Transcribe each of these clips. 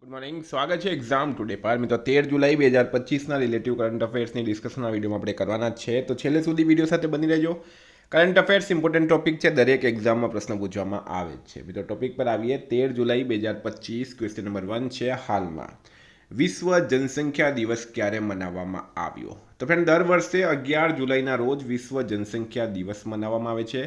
Good morning, સ્વાગત છે exam today પર. મિત્રો 13 જુલાઈ 2025ના રિલેટિવ કરંટ અફેર્સની ડિસ્કશનના વિડીયોમાં આપણે કરવાના જ છે, તો છેલ્લે સુધી વિડીયો સાથે બની રહેજો. કરંટ અફેર્સ ઇમ્પોર્ટન્ટ ટોપિક છે, દરેક એક્ઝામમાં પ્રશ્ન પૂછવામાં આવે જ છે. મિત્રો ટોપિક પર આવીએ. 13 જુલાઈ 2025, ક્વેશ્ચન નંબર 1 છે, હાલમાં વિશ્વ જનસંખ્યા દિવસ ક્યારે મનાવવામાં આવ્યો? તો ફ્રેન્ડ, દર વર્ષે 11 જુલાઈના રોજ વિશ્વ જનસંખ્યા દિવસ મનાવવામાં આવે છે.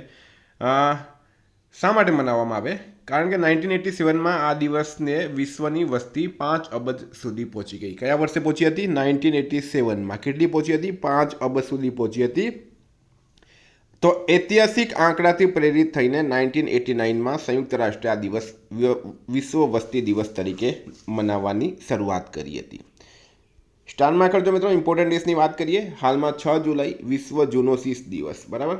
શા માટે મનાવવામાં આવે? કારણ કે 1987માં આ દિવસને વિશ્વની વસ્તી 5 અબજ સુધી પહોંચી ગઈ. કયા વર્ષે પહોંચી હતી? 1987માં. કેટલી પહોંચી હતી? 5 અબજ સુધી પહોંચી હતી. તો ઐતિહાસિક આંકડાથી પ્રેરિત થઈને 1989માં સંયુક્ત રાષ્ટ્રે આ દિવસ વિશ્વ વસ્તી દિવસ તરીકે મનાવવાની શરૂઆત કરી હતી. સ્ટારમાં કરજો મિત્રો. ઇમ્પોર્ટન્ટ ડેટ્સની વાત કરીએ. હાલમાં 6 જુલાઈ વિશ્વ જુનોસિસ દિવસ, બરાબર.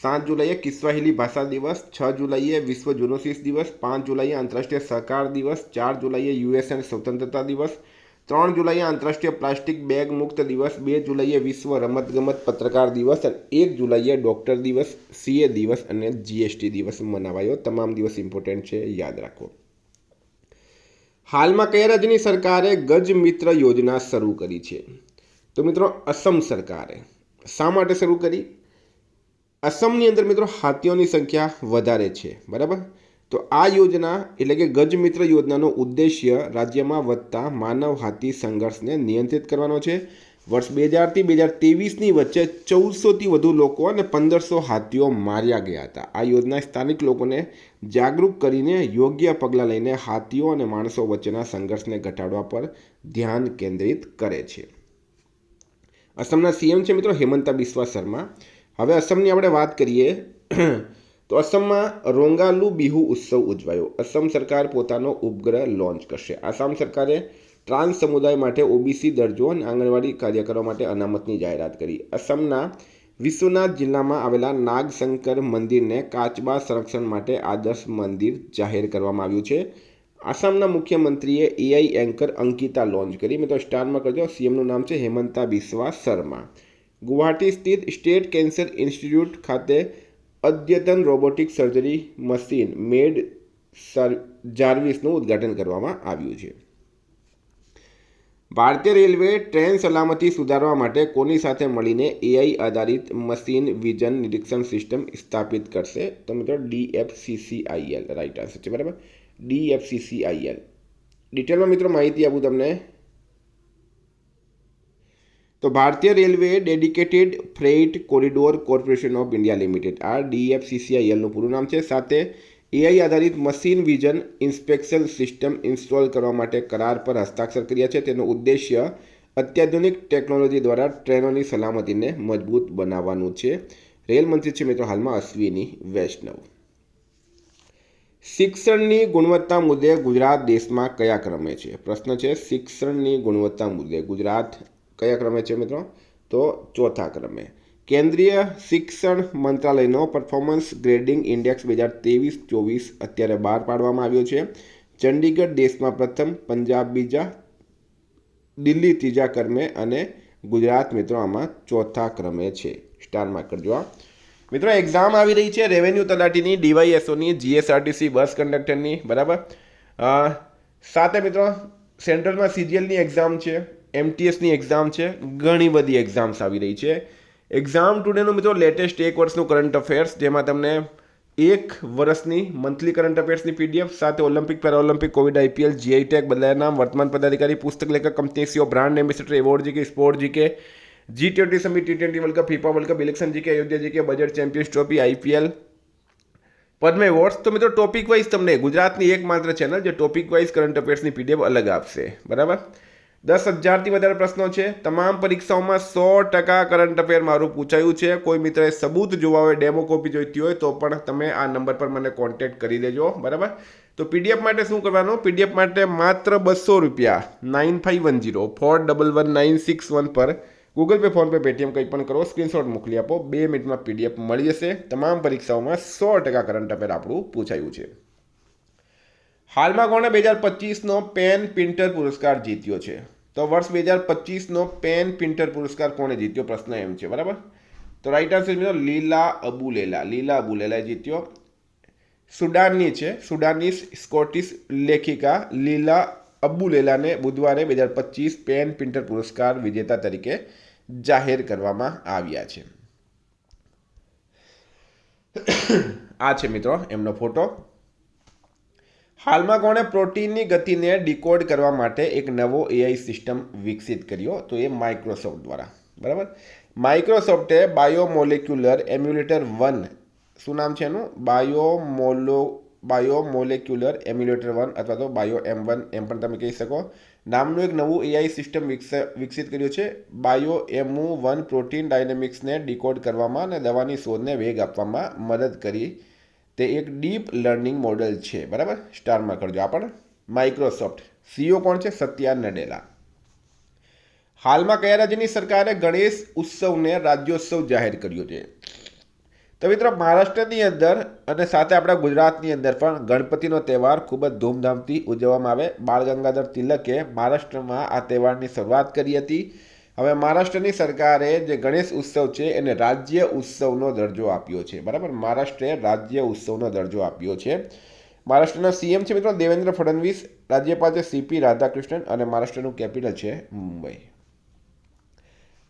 7 જુલાઈએ કિસ્વાહિલી ભાષા દિવસ, 6 જુલાઈએ વિશ્વ જુનોસિસ દિવસ, 5 જુલાઈએ આંતરરાષ્ટ્રીય સહકાર દિવસ, 4 જુલાઈએ યુએસએન સ્વતંત્રતા દિવસ, 3 જુલાઈએ આંતરરાષ્ટ્રીય પ્લાસ્ટિક બેગ મુક્ત દિવસ, 2 જુલાઈએ વિશ્વ રમતગમત પત્રકાર દિવસ અને 1 જુલાઈએ ડૉક્ટર દિવસ, સીએ દિવસ અને જીએસટી દિવસ મનાવાયો. તમામ દિવસ ઇમ્પોર્ટન્ટ છે, યાદ રાખો. હાલમાં કયા રાજ્યની સરકારે ગજ મિત્ર યોજના શરૂ કરી છે? તો મિત્રો અસમ સરકારે. શા માટે શરૂ કરી? અસમની અંદર મિત્રો હાથીઓની સંખ્યા વધારે છે, બરાબર. તો આ યોજના એટલે કે ગજ મિત્ર યોજનાનો ઉદ્દેશ્ય રાજ્યમાં વધતા માનવ હાથી સંઘર્ષને નિયંત્રિત કરવાનો છે. વર્ષ 2000થી 2023ની વચ્ચે 1400થી વધુ લોકો અને 1500 હાથીઓ માર્યા ગયા હતા. આ યોજના સ્થાનિક લોકોને જાગૃત કરીને યોગ્ય પગલાં લઈને હાથીઓ અને માણસો વચ્ચેના સંઘર્ષને ઘટાડવા પર ધ્યાન કેન્દ્રિત કરે છે. અસમના સીએમ છે મિત્રો હેમંતા બિસ્વા શર્મા. હવે અસમની આપણે વાત કરીએ તો અસમમાં રોંગાલુ બિહુ ઉત્સવ ઉજવાયો. અસમ સરકાર પોતાનો ઉપગ્રહ લોન્ચ કરશે. આસામ સરકારે ટ્રાન્સ સમુદાય માટે ઓબીસી દરજ્જો અને આંગણવાડી કાર્યકરો માટે અનામતની જાહેરાત કરી. અસમના વિશ્વનાથ જિલ્લામાં આવેલા નાગશંકર મંદિરને કાચબા સંરક્ષણ માટે આદર્શ મંદિર જાહેર કરવામાં આવ્યું છે. આસામના મુખ્યમંત્રીએ એઆઈ એન્કર અંકિતા લોન્ચ કરી. મિત્રો સ્ટારમાં કરજો. સીએમનું નામ છે હેમંતા બિસ્વા શર્મા. ગુવાહાટી સ્થિત સ્ટેટ કેન્સર ઇન્સ્ટિટ્યૂટ ખાતે અદ્યતન રોબોટિક સર્જરી મશીન મેડ જાર્વિસનું ઉદ્ઘાટન કરવામાં આવ્યું છે. ભારતીય રેલવે ટ્રેન સલામતી સુધારવા માટે કોની સાથે મળીને એઆઈ આધારિત મશીન વિઝન નિરીક્ષણ સિસ્ટમ સ્થાપિત કરશે? તો મિત્રો DFCCIL રાઈટ આન્સર છે, બરાબર. DFCCIL. ડિટેલમાં મિત્રો માહિતી આપું તમને. તો ભારતીય railway dedicated freight corridor corporation of India limited, આ DFCCILનું પૂરું નામ છે, સાથે એઆઈ આધારિત machine vision inspection system install કરવા માટે કરાર પર હસ્તાક્ષર કર્યા છે. તેનો ઉદ્દેશ્ય અત્યાધુનિક ટેકનોલોજી દ્વારા ટ્રેનોની સલામતીને મજબૂત બનાવવાનું છે. રેલ મંત્રી છે મિત્રો હાલમાં અશ્વિની વૈષ્ણવ. શિક્ષણની ગુણવત્તા મુદ્દે ગુજરાત દેશમાં કયા ક્રમે છે? પ્રશ્ન છે, શિક્ષણની ગુણવત્તા મુદ્દે ગુજરાત કયા ક્રમે છે મિત્રો? તો ચોથા ક્રમે. કેન્દ્રીય શિક્ષણ મંત્રાલયનો પરફોર્મન્સ ગ્રેડિંગ ઇન્ડેક્સ 2023-24 અત્યારે બહાર પાડવામાં આવ્યો છે. ચંડીગઢ દેશમાં પ્રથમ, પંજાબ બીજા, દિલ્હી ત્રીજા ક્રમે અને ગુજરાત મિત્રો આમાં ચોથા ક્રમે છે. સ્ટારમાં કરજો. મિત્રો એક્ઝામ આવી રહી છે રેવન્યુ તલાટીની, ડીવાયએસઓની, જીએસઆરટીસી બસ કંડક્ટરની, બરાબર. સાથે મિત્રો સેન્ટ્રલમાં સીજીએલની એક્ઝામ છે, એમટીએસની એક્ઝામ છે, ઘણી બધી એક્ઝામ્સ આવી રહી છે. એક્ઝામ ટુડેનું મિત્રો લેટેસ્ટ 1 વર્ષનું કરંટ અફેર્સ, જેમાં તમને 1 વર્ષની મંથલી કરંટ અફેર્સની પીડીએફ સાથે Olympic, Paralympic, Covid, IPL, GI tag, બદલાયા નામ, વર્તમાન પદાધિકારી, પુસ્તક લેખક, company CEO, brand ambassador, award GK, sport GK, G20 summit, T20 world cup, FIFA world cup, election GK, Ayodhya GK, budget, champions trophy, IPL, Padma awards. તો મિત્રો topic wise તમને ગુજરાતની એકમાત્ર ચેનલ જે ટોપિક વાઇઝ કરંટ અફેર્સની પીડીએફ અલગ આપશે, બરાબર. 10,000થી વધારે પ્રશ્નો છે. તમામ પરીક્ષાઓમાં 100% કરંટ અફેર મારું પૂછાયું છે. કોઈ મિત્રએ સબૂત જોવા હોય, ડેમો કોપી જોઈતી હોય તો પણ તમે આ નંબર પર મને કોન્ટેક્ટ કરી દેજો, બરાબર. તો પીડીએફ માટે શું કરવાનું? પીડીએફ માટે માત્ર 200 રૂપિયા 9510411961 પર ગૂગલ પે, ફોનપે, પેટીએમ કંઈ પણ કરો, સ્ક્રીનશોટ મોકલી આપો. 2 મિનિટમાં પીડીએફ મળી જશે. તમામ પરીક્ષાઓમાં 100% કરંટ અફેર આપણું પૂછાયું છે. હાલમાં કોણે 2025નો પેન પિન્ટર પુરસ્કાર જીત્યો છે? તો વર્ષ 2025નો પેન પિન્ટર પુરસ્કાર કોણે જીત્યો? પ્રશ્ન એમ છે, બરાબર. તો રાઈટ આન્સર મિત્રો લીલા અબુલેલાએ જીત્યો. સુડાનની છે, સુડાનીસ સ્કોટિશ લેખિકા લીલા અબુલેલાને બુધવારે 2025 પેન પ્રિન્ટર પુરસ્કાર વિજેતા તરીકે જાહેર કરવામાં આવ્યા છે. આ છે મિત્રો એમનો ફોટો. હાલમાં કોણે પ્રોટીનની ગતિને ડીકોડ કરવા માટે એક નવો એઆઈ સિસ્ટમ વિકસિત કર્યો? તો એ માઇક્રોસોફ્ટ દ્વારા. બરાબર. માઇક્રોસોફ્ટે બાયોમોલેક્યુલર એમ્યુલેટર 1, શું નામ છે એનું? બાયોમોલેક્યુલર એમ્યુલેટર 1 અથવા તો બાયો M1 એમ પણ તમે કહી શકો, નામનું એક નવું એઆઈ સિસ્ટમ વિકસિત કર્યું છે. બાયોએમુ1 પ્રોટીન ડાયનેમિક્સને ડીકોડ કરવામાં અને દવાની શોધને વેગ આપવામાં મદદ કરી. તે એક ડીપ લર્નિંગ મોડેલ છે. બરાબર, સ્ટારમાં કરજો. આ પણ માઇક્રોસોફ્ટ. સીઈઓ કોણ છે? સત્યા નડેલા. હાલમાં કયા રાજ્યની સરકારે ગણેશ ઉત્સવને રાજ્યોત્સવ જાહેર કર્યો છે? તો મિત્રો મહારાષ્ટ્રની અંદર અને સાથે આપણા ગુજરાતની અંદર પણ ગણપતિનો તહેવાર ખૂબ જ ધૂમધામથી ઉજવવામાં આવે. બાળ ગંગાધર તિલકે મહારાષ્ટ્રમાં આ તહેવારની શરૂઆત કરી હતી. હવે મહારાષ્ટ્રની સરકારે જે ગણેશ ઉત્સવ છે એને રાજ્ય ઉત્સવનો દરજ્જો આપ્યો છે. બરાબર, મહારાષ્ટ્રે રાજ્ય ઉત્સવનો દરજ્જો આપ્યો છે. મહારાષ્ટ્રના સીએમ છે મિત્રો દેવેન્દ્ર ફડણવીસ, રાજ્યપાલ છે CP રાધાકૃષ્ણન અને મહારાષ્ટ્રનું કેપિટલ છે મુંબઈ.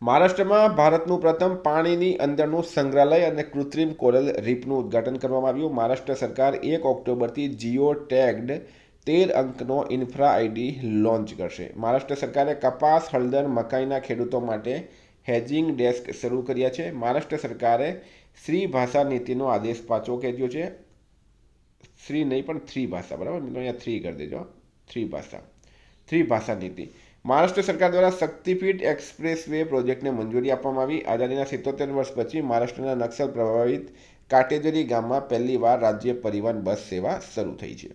મહારાષ્ટ્રમાં ભારતનું પ્રથમ પાણીની અંદરનું સંગ્રહાલય અને કૃત્રિમ કોરલ રીફનું ઉદ્ઘાટન કરવામાં આવ્યું. મહારાષ્ટ્ર સરકાર 1 ઓક્ટોબરથી જીઓ ટેગ્ડ 13 અંકનો ઇન્ફ્રા આઈડી લોન્ચ કરશે. મહારાષ્ટ્ર સરકારે કપાસ, હળદર, મકાઈના ખેડૂતો માટે હેજિંગ ડેસ્ક શરૂ કર્યા છે. મહારાષ્ટ્ર સરકારે શ્રી ભાષા નીતિનો આદેશ 5 કર્યો છે. શ્રી નહીં પણ 3 ભાષા. બરાબર મિત્રો, અહીંયા 3 કરી દેજો. 3 ભાષા નીતિ. મહારાષ્ટ્ર સરકાર દ્વારા શક્તિપીઠ એક્સપ્રેસ વે પ્રોજેક્ટને મંજૂરી આપવામાં આવી. આઝાદીના 77 વર્ષ પછી મહારાષ્ટ્રના નક્સલ પ્રભાવિત કાટેજરી ગામમાં પહેલીવાર રાજ્ય પરિવહન બસ સેવા શરૂ થઈ છે.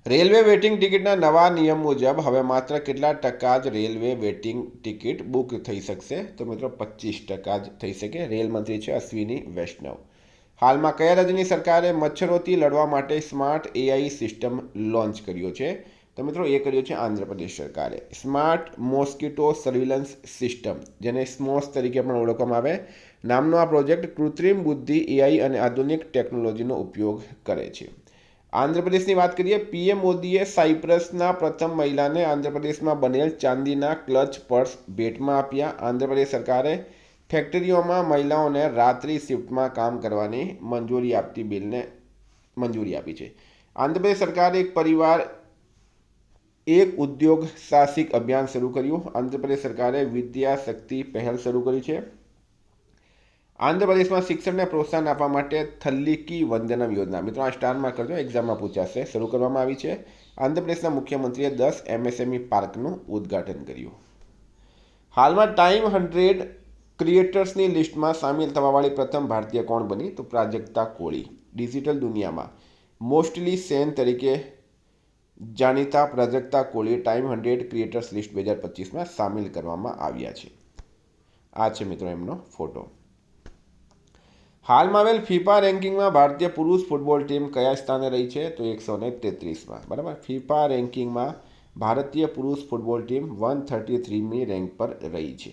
રેલવે વેટિંગ ટિકિટના નવા નિયમ મુજબ હવે માત્ર કેટલા ટકા જ રેલવે વેટિંગ ટિકિટ બુક થઈ શકશે? તો મિત્રો 25% જ થઈ શકે. રેલ મંત્રી છે અશ્વિની વૈષ્ણવ. હાલમાં કયા રાજ્યની સરકારે મચ્છરોથી લડવા માટે સ્માર્ટ એઆઈ સિસ્ટમ લોન્ચ કર્યો છે? તો મિત્રો એ કર્યો છે આંધ્રપ્રદેશ સરકારે. સ્માર્ટ મોસ્કિટો સર્વિલન્સ સિસ્ટમ, જેને સ્મોસ તરીકે પણ ઓળખવામાં આવે, નામનો આ પ્રોજેક્ટ કૃત્રિમ બુદ્ધિ, એઆઈ અને આધુનિક ટેકનોલોજીનો ઉપયોગ કરે છે. આંધ્રપ્રદેશની વાત કરીએ. પીએમ મોદીએ સાયપ્રસના પ્રથમ મહિલાને આંધ્રપ્રદેશમાં બનેલ ચાંદીના ક્લચ પર્સ ભેટમાં આપ્યા. આંધ્રપ્રદેશ સરકારે ફેક્ટરીઓમાં મહિલાઓને રાત્રિ શિફ્ટમાં કામ કરવાની મંજૂરી આપતી બિલને મંજૂરી આપી છે. આંધ્રપ્રદેશ સરકારે એક પરિવાર એક ઉદ્યોગ સાહસિક અભિયાન શરૂ કર્યું. આંધ્રપ્રદેશ સરકારે વિદ્યા શક્તિ પહેલ શરૂ કરી છે. આંધ્રપ્રદેશમાં શિક્ષણને પ્રોત્સાહન આપવા માટે થલ્લીકી વંદનમ યોજના, મિત્રો આ સ્ટારમાં કરજો, એક્ઝામમાં પૂછાશે, શરૂ કરવામાં આવી છે. આંધ્રપ્રદેશના મુખ્યમંત્રીએ 10 MSME પાર્કનું ઉદ્ઘાટન કર્યું. હાલમાં ટાઈમ 100 ક્રિએટર્સની લિસ્ટમાં સામેલ થવાવાળી પ્રથમ ભારતીય કોણ બની? તો પ્રાજક્તા કોળી. ડિજિટલ દુનિયામાં મોસ્ટલી સેન તરીકે જાણીતા પ્રાજક્તા કોળી ટાઈમ 100 ક્રિએટર્સ લિસ્ટ 2025માં સામેલ કરવામાં આવ્યા છે. આ છે મિત્રો એમનો ફોટો. હાલમાં આવેલ ફિફા રેન્કિંગમાં ભારતીય પુરુષ ફૂટબોલ ટીમ કયા સ્થાને રહી છે? તો 133માં. બરાબર, ફિફા રેન્કિંગમાં ભારતીય પુરુષ ફૂટબોલ ટીમ 133મી રેન્ક પર રહી છે.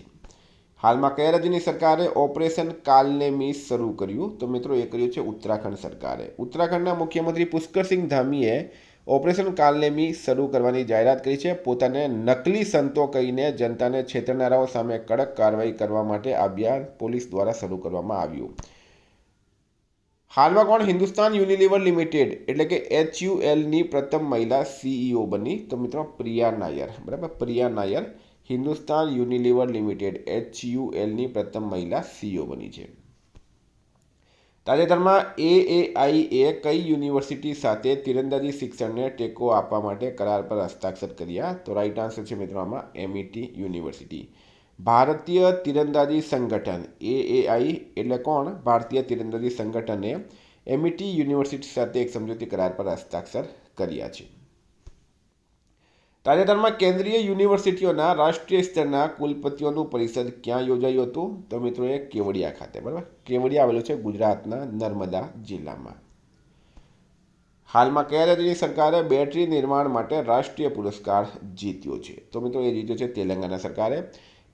હાલમાં કયા રાજ્યની સરકારે ઓપરેશન કાલનેમી શરૂ કર્યું? તો મિત્રો એ કર્યું છે ઉત્તરાખંડ સરકારે. ઉત્તરાખંડના મુખ્યમંત્રી પુષ્કરસિંહ ધામીએ ઓપરેશન કાલનેમી શરૂ કરવાની જાહેરાત કરી છે. પોતાને નકલી સંતો કહીને જનતાને છેતરનારાઓ સામે કડક કાર્યવાહી કરવા માટે અભિયાન પોલીસ દ્વારા શરૂ કરવામાં આવ્યું. હાલમાં કોણ હિન્દુસ્તાન યુનિલિવર લિમિટેડ એટલે કે HULની પ્રથમ મહિલા CEO બની? તો મિત્રો પ્રિયા નાયર. બરાબર, પ્રિયા નાયર હિન્દુસ્તાન યુનિલિવર લિમિટેડ HULની પ્રથમ મહિલા CEO બની છે. તાજેતરમાં AAIએ કઈ યુનિવર્સિટી સાથે તીરંદાજી શિક્ષણને ટેકો આપવા માટે કરાર પર હસ્તાક્ષર કર્યા? તો રાઈટ આન્સર છે મિત્રો આમાં MET યુનિવર્સિટી. ભારતીય તીરંદાજી સંગઠન AAI એટલે કોણ? ભારતીય તીરંદાજી સંગઠને MET યુનિવર્સિટી સાથે એક સમજૂતી કરાર પર હસ્તાક્ષર કર્યા છે. તાજેતરમાં કેન્દ્રીય યુનિવર્સિટીઓના રાષ્ટ્રીય સ્તરના કુલપતિઓનું પરિષદ ક્યાં યોજાયું હતું? તો મિત્રો એ કેવડિયા ખાતે. બરાબર, કેવડિયા આવેલું છે ગુજરાતના નર્મદા જિલ્લામાં. હાલમાં કયા રાજ્યની સરકારે બેટરી નિર્માણ માટે રાષ્ટ્રીય પુરસ્કાર જીત્યો છે? તો મિત્રો એ જીત્યો છે તેલંગાના સરકારે.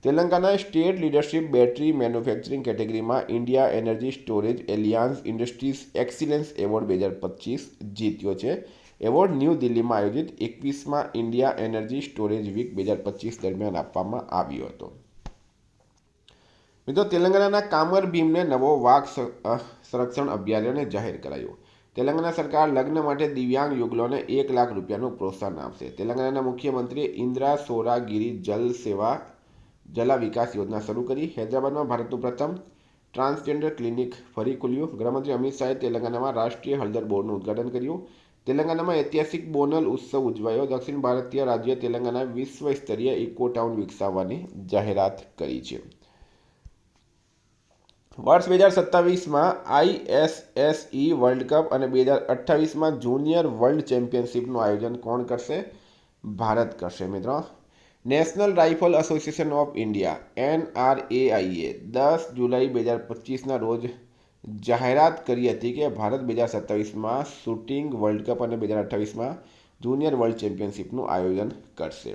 Telangana state leadership battery manufacturing કેટેગરીમાં India energy storage alliance industries excellence award 2025 જીત્યો છે. એવોર્ડ ન્યૂ દિલ્હીમાં આયોજિત 21મા ઇન્ડિયા એનર્જી સ્ટોરેજ વીક 2025 દરમિયાન આપવામાં આવ્યો હતો. મિત્રો તેલંગાણાના કામર ભીમને નવો વાઘ સંરક્ષણ અભયારણ્ય જાહેર કરાયું. તેલંગાણા સરકાર લગ્ન માટે દિવ્યાંગ યુગલોને 1 લાખ રૂપિયાનું પ્રોત્સાહન આપશે. તેલંગાણાના મુખ્યમંત્રી ઇન્દ્રા સોરાગીરી જલા વિકાસ યોજના શરૂ કરી. હૈદરાબાદમાં ભારતનું પ્રથમ ટ્રાન્સજેન્ડર ક્લિનિક ફરી ખુલ્યું. ગૃહમંત્રી અમિત શાહે તેલંગાણામાં રાષ્ટ્રીય હળદર બોર્ડનું ઉદ્ઘાટન કર્યું. તેલંગાણામાં ઐતિહાસિક બોનલ ઉત્સવ ઉજવાયો. દક્ષિણ ભારતીય રાજ્ય તેલંગાણા વિશ્વ સ્તરીય ઇકો ટાઉન વિકસાવવાની જાહેરાત કરી છે. વર્ષ 2027માં ISSE વર્લ્ડ કપ અને 2028માં જુનિયર વર્લ્ડ ચેમ્પિયનશિપનું આયોજન કોણ કરશે? ભારત કરશે. મિત્રો national rifle association of India NRAIએ 10 જુલાઈ 2025ના રોજ જાહેરાત કરી હતી કે ભારત 2027માં શૂટિંગ વર્લ્ડ કપ અને 2028માં જુનિયર વર્લ્ડ ચેમ્પિયનશિપનું આયોજન કરશે.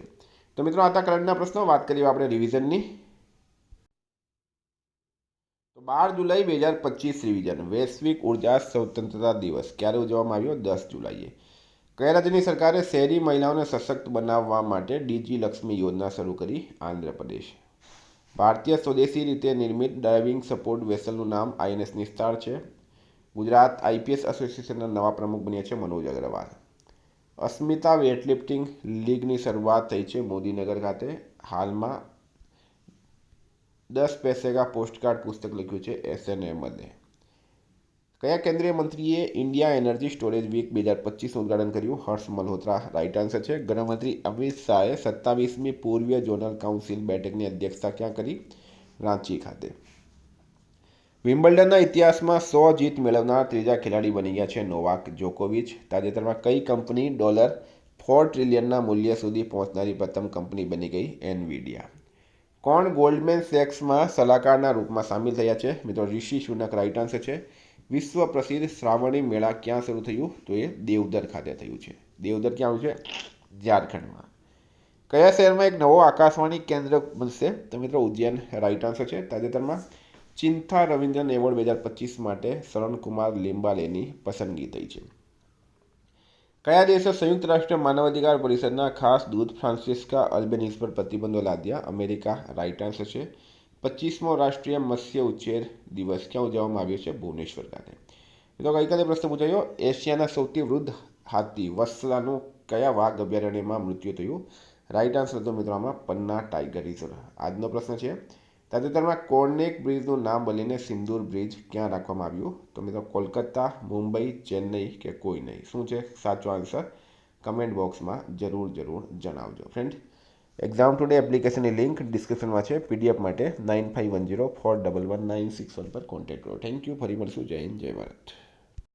તો મિત્રો આ હતા કરંટના પ્રશ્નો. વાત કરીએ આપણે રિવિઝનની. તો 12 જુલાઈ 2025 રિવિઝન. વૈશ્વિક ઉર્જા સ્વતંત્રતા દિવસ ક્યારે ઉજવવામાં આવ્યો? 10 જુલાઈએ. કયા રાજ્યની સરકારે શહેરી મહિલાઓને સશક્ત બનાવવા માટે ડીજી લક્ષ્મી યોજના શરૂ કરી? આંધ્રપ્રદેશ. ભારતીય સ્વદેશી રીતે નિર્મિત ડ્રાઇવિંગ સપોર્ટ વેસલનું નામ INS નિસ્તાર છે. ગુજરાત IPS એસોસિએશનના નવા પ્રમુખ બન્યા છે મનોજ અગ્રવાલ. અસ્મિતા વેઇટલિફ્ટિંગ લીગની શરૂઆત થઈ છે મોદીનગર ખાતે. હાલમાં 10 પૈસે કા પોસ્ટકાર્ડ પુસ્તક લખ્યું છે SN અહેમદે. કયા કેન્દ્રીય મંત્રીએ ઇન્ડિયા એનર્જી સ્ટોરેજ વીક 2025નું ઉદ્ઘાટન કર્યું? હર્ષ મલ્હોત્રા રાઇટ આન્સર છે. ગૃહમંત્રી અમિત શાહે 27મી પૂર્વીય ઝોનલ કાઉન્સિલ બેઠકની અધ્યક્ષતા ક્યાં કરી? રાંચી ખાતે. વિમ્બલ્ડનના ઇતિહાસમાં 100 જીત મેળવનાર ત્રીજા ખેલાડી બની ગયા છે નોવાક જોકોવિચ. તાજેતરમાં કઈ કંપની $4 ટ્રિલિયનના મૂલ્ય સુધી પહોંચનારી પ્રથમ કંપની બની ગઈ? એનવીડિયા. કોણ ગોલ્ડમેન સેક્સમાં સલાહકારના રૂપમાં સામેલ થયા છે? મિત્રો ઋષિ સુનક રાઇટ આન્સર છે. વિશ્વ પ્રસિદ્ધ શ્રાવણી મેળા ક્યાં શરૂ થયું? તો એ દેવદર ખાતે થયું છે. દેવદર ક્યાં આવ્યું છે? ઝારખંડમાં. કયા શહેરમાં એક નવો આકાશવાણી કેન્દ્ર બનશે? તો મિત્રો ઉજ્જૈન રાઇટ આન્સર છે. તાજેતરમાં ચિંથા રવિન્દ્રન એવોર્ડ 2025 માટે શરણકુમાર લિંબાલેની પસંદગી થઈ છે. કયા દેશે સંયુક્ત રાષ્ટ્ર માનવાધિકાર પરિષદના ખાસ દૂત ફ્રાન્સિસ્કા અલ્બેનીઝ પર પ્રતિબંધો લાદ્યા? અમેરિકા રાઇટ આન્સર છે. 25મો રાષ્ટ્રીય મત્સ્ય ઉછેર દિવસ ક્યાં ઉજવવામાં આવ્યો છે? ભુવનેશ્વર ખાતે. તો ગઈકાલે પ્રશ્ન પૂછાયો, એશિયાના સૌથી વૃદ્ધ હાથી વત્સલાનું કયા વાઘ અભયારણ્યમાં મૃત્યુ થયું? રાઇટ આન્સર હતો મિત્રો આમાં પન્ના ટાઈગર રિઝર્વ. આજનો પ્રશ્ન છે, તાજેતરમાં કોર્નેક બ્રિજનું નામ બદલીને સિંદૂર બ્રિજ ક્યાં રાખવામાં આવ્યું? તો મિત્રો કોલકાતા, મુંબઈ, ચેન્નઈ કે કોઈ નહીં. શું છે સાચો આન્સર? કમેન્ટ બોક્સમાં જરૂર જણાવજો. ફ્રેન્ડ, એક્ઝામ ટુડે એપ્લિકેશનની લિંક ડિસ્ક્રિપ્શનમાં છે. PDF માટે 9510411961 પર કોન્ટેક્ટ કરો. Thank you. ફરી મળશું. જય હિન્દ, જય ભારત.